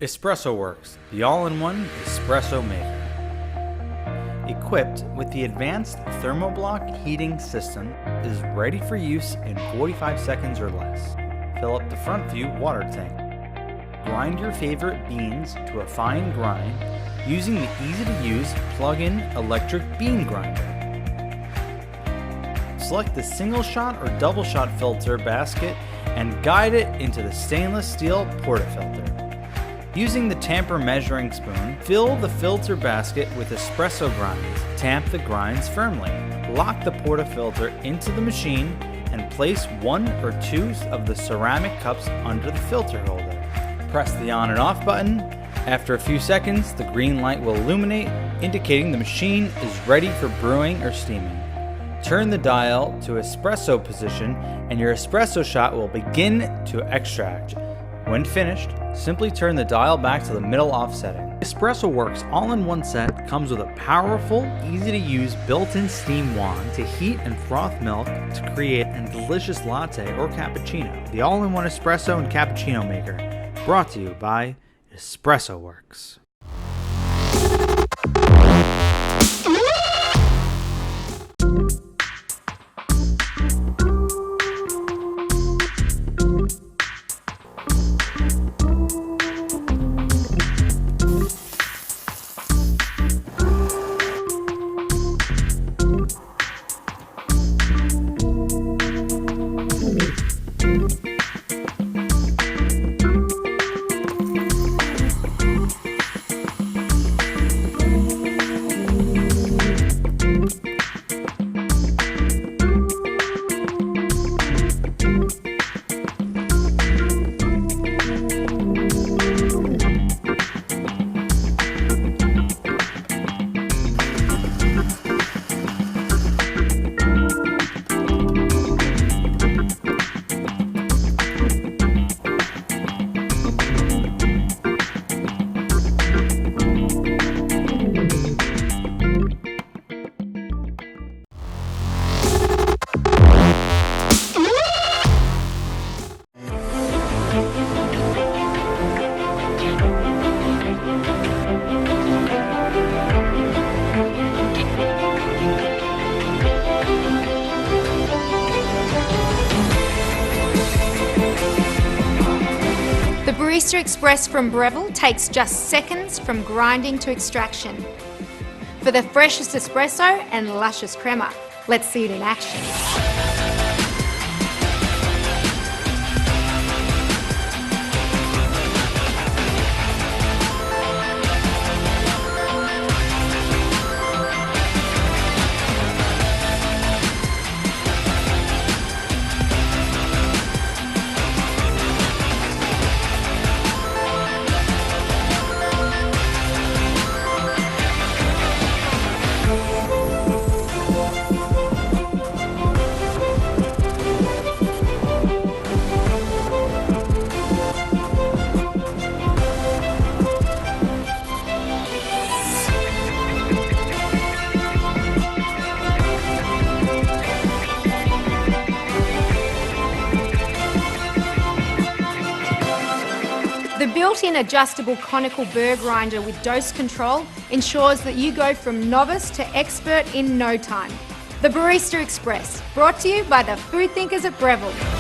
EspressoWorks, the all-in-one espresso maker. Equipped with the advanced thermoblock heating system, is ready for use in 45 seconds or less. Fill up the front view water tank. Grind your favorite beans to a fine grind using the easy-to-use plug-in electric bean grinder. Select the single shot or double shot filter basket and guide it into the stainless steel portafilter. Using the tamper measuring spoon, fill the filter basket with espresso grinds. Tamp the grinds firmly. Lock the portafilter into the machine and place 1 or 2 of the ceramic cups under the filter holder. Press the on and off button. After a few seconds, the green light will illuminate, indicating the machine is ready for brewing or steaming. Turn the dial to espresso position and your espresso shot will begin to extract. When finished, simply turn the dial back to the middle off setting. EspressoWorks all-in-one set comes with a powerful, easy-to-use built-in steam wand to heat and froth milk to create a delicious latte or cappuccino. The all-in-one espresso and cappuccino maker, brought to you by EspressoWorks. The Barista Express from Breville takes just seconds from grinding to extraction. For the freshest espresso and luscious crema, let's see it in action. The built-in adjustable conical burr grinder with dose control ensures that you go from novice to expert in no time. The Barista Express, brought to you by the food thinkers at Breville.